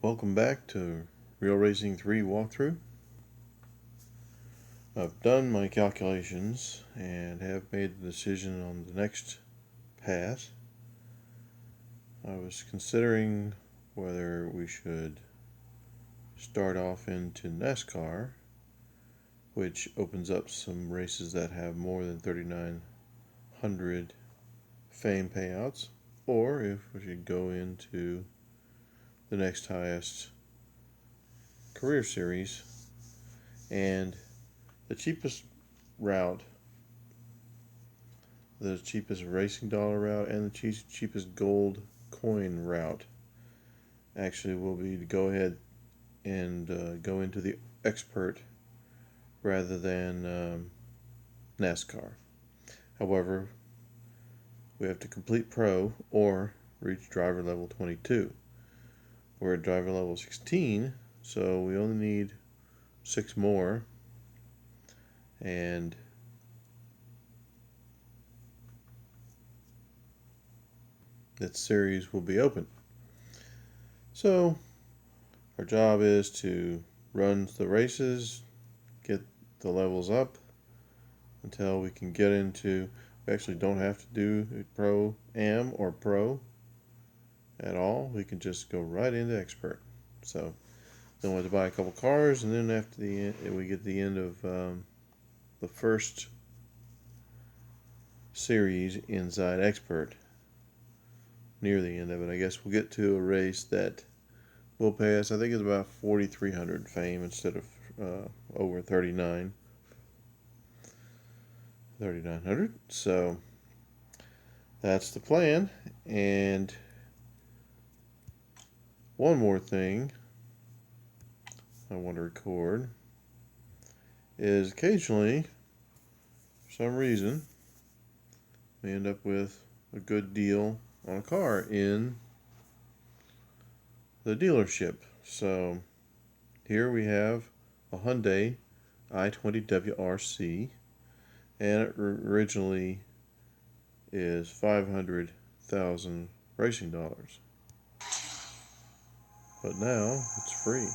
Welcome back to Real Racing 3 walkthrough. I've done my calculations and have made the decision on the next path. I was considering whether we should start off into NASCAR, which opens up some races that have more than 3,900 fame payouts, or if we should go into the next highest career series and the cheapest route, the cheapest racing dollar route, and the cheapest gold coin route actually will be to go ahead and go into the expert rather than NASCAR. However, we have to complete pro or reach driver level 22. We're at driver level 16, so we only need 6 more, and that series will be open. So our job is to run the races, get the levels up until we can get into. We actually don't have to do pro am or pro at all. We can just go right into expert. So then we have to buy a couple cars, and then after the end, we get the end of the first series inside expert. Near the end of it, I guess we'll get to a race that will pay us, I think it's about 4,300 fame instead of over 3,900. So that's the plan. And one more thing I want to record is occasionally, for some reason, we end up with a good deal on a car in the dealership. So here we have a Hyundai i20 WRC, and it originally is 500,000 racing dollars, but now it's free.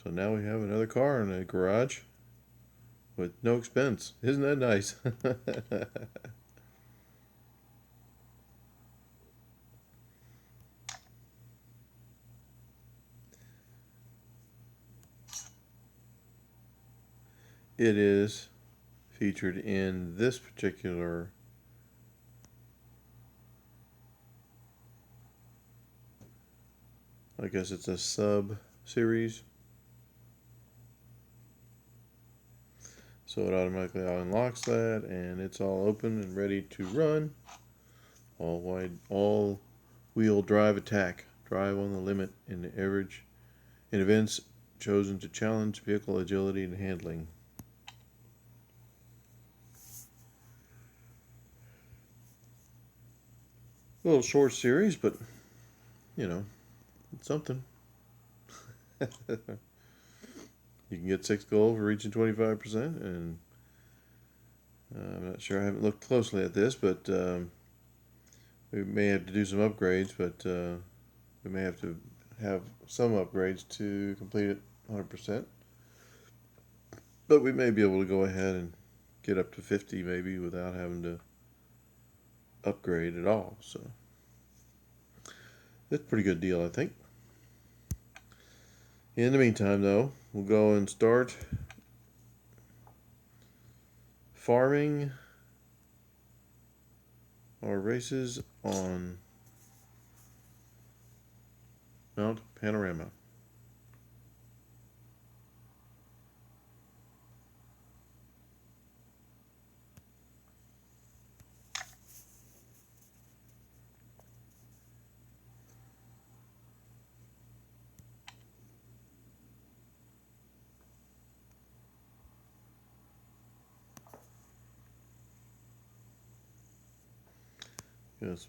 So now we have another car in the garage with no expense. Isn't that nice? It is featured in this particular I guess it's a sub series. So it automatically unlocks that, and it's all open and ready to run. All wheel drive attack. Drive on the limit in events chosen to challenge vehicle agility and handling. A little short series, but you know, it's something. You can get 6 gold for reaching 25%, and I'm not sure. I haven't looked closely at this, but we may have to do some upgrades, but we may have to have some upgrades to complete it 100%. But we may be able to go ahead and get up to 50 maybe without having to upgrade at all. So that's a pretty good deal, I think. In the meantime, though, we'll go and start farming our races on Mount Panorama. Yes,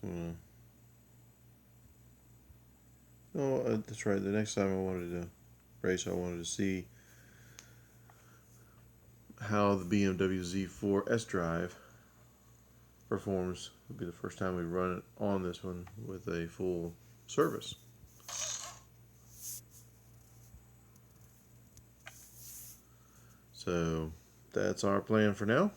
that's right. The next time I wanted to race, I wanted to see how the BMW Z4 S-Drive performs. It'll be the first time we run it on this one with a full service. So that's our plan for now.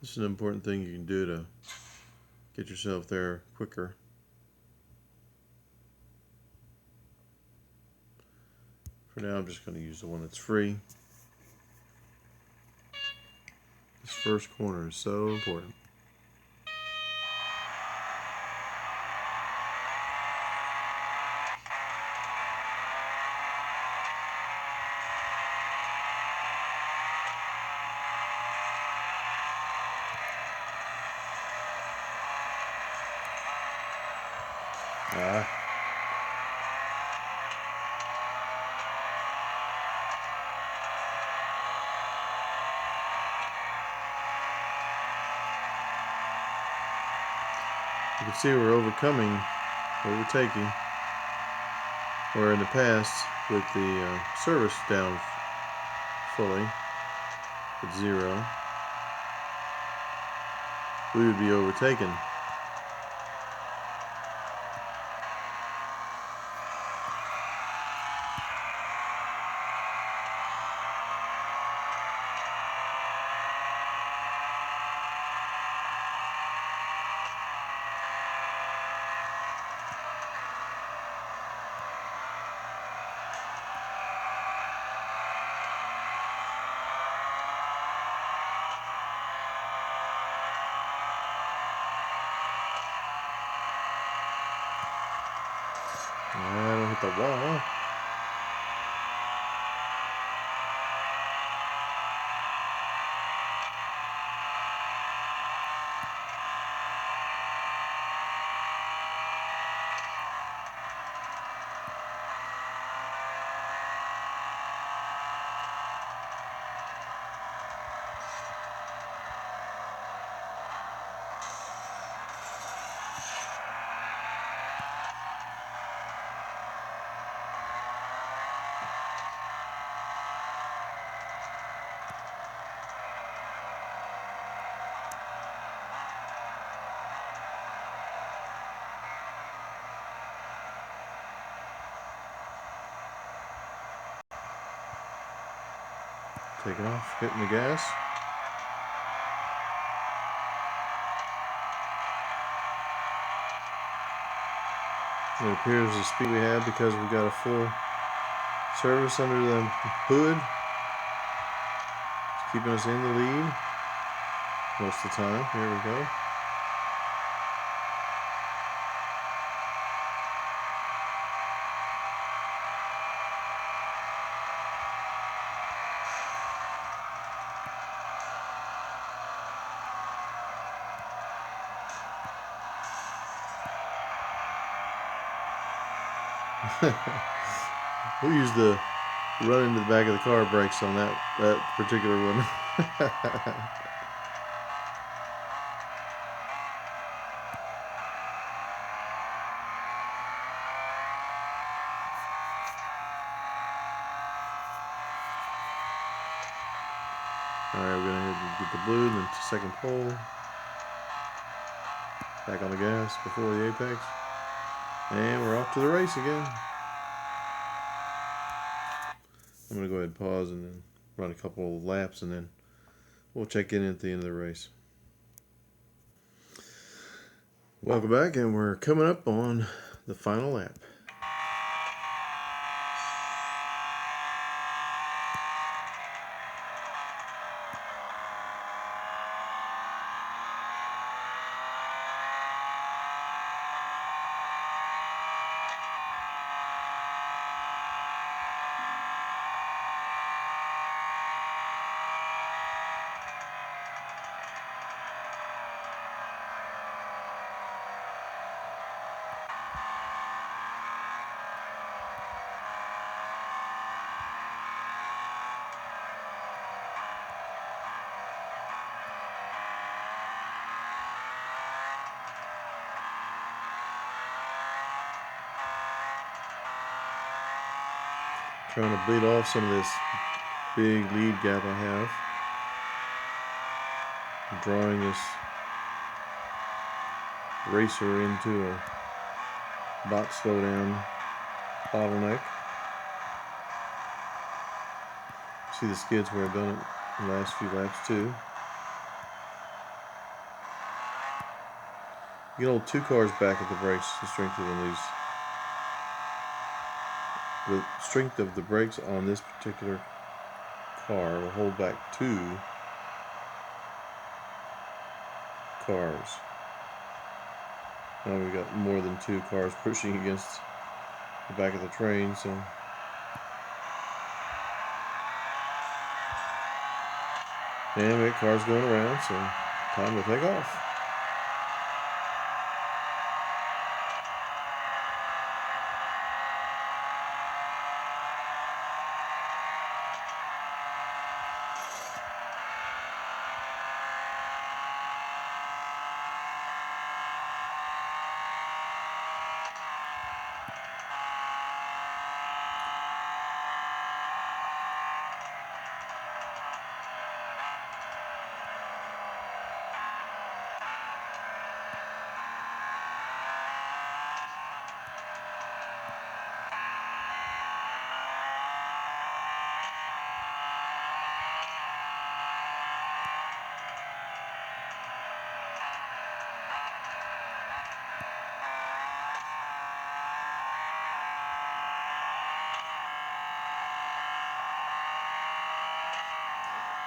This is an important thing you can do to get yourself there quicker. For now, I'm just going to use the one that's free. This first corner is so important. You can see we're overtaking, where in the past, with the service down fully at 0, we would be overtaken. I don't hit the wall. Taking off, hitting the gas. It appears the speed we have because we got a full service under the hood. It's keeping us in the lead most of the time. Here we go. We'll use the run into the back of the car brakes on that particular one. Alright, we're going to get the blue, then second pole. Back on the gas before the apex. And we're off to the race again. I'm going to go ahead and pause and then run a couple of laps, and then we'll check in at the end of the race. Welcome back, and we're coming up on the final lap. trying to bleed off some of this big lead gap I have. I'm drawing this racer into a not slowdown bottleneck. See the skids where I've done it in the last few laps too. You can hold 2 cars back at the brakes, the strength of them. The strength of the brakes on this particular car will hold back 2 cars. Now we've got more than 2 cars pushing against the back of the train, so and we got cars going around, so time to take off.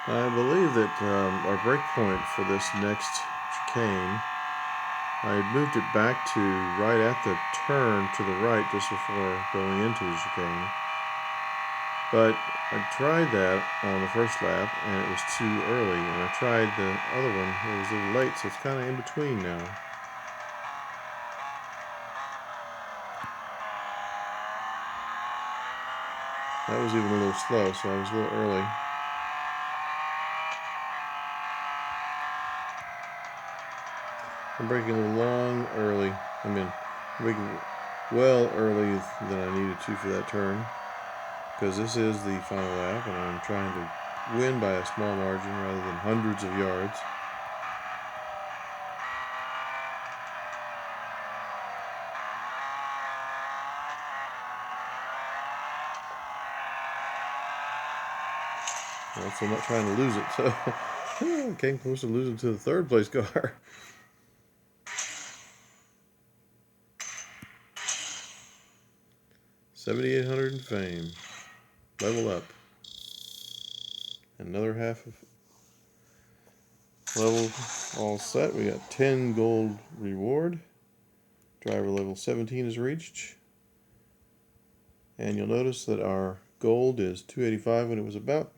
I believe that our break point for this next chicane, I had moved it back to right at the turn to the right just before going into the chicane. But I tried that on the first lap and it was too early, and I tried the other one, it was a little late, so it's kind of in between now. That was even a little slow, so I was a little early. I'm braking a little long early. I'm braking well early than I needed to for that turn, because this is the final lap and I'm trying to win by a small margin rather than hundreds of yards. Well, so I'm not trying to lose it, so I came close to losing to the third place car. $7,800 in fame. Level up. Another half of level all set. We got 10 gold reward. Driver level 17 is reached. And you'll notice that our gold is 285 when it was about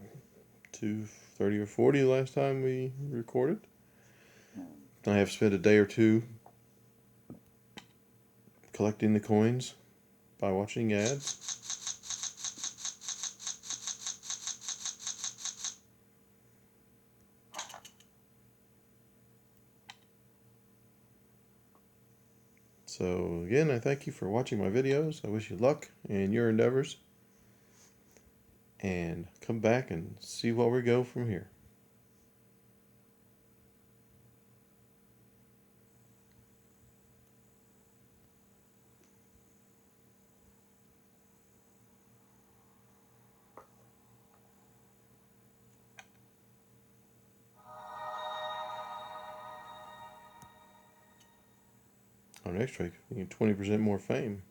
230 or 40 the last time we recorded. I have spent a day or two collecting the coins by watching ads. So again, I thank you for watching my videos. I wish you luck in your endeavors. And come back and see where we go from here. Our next trick, you get 20% more fame.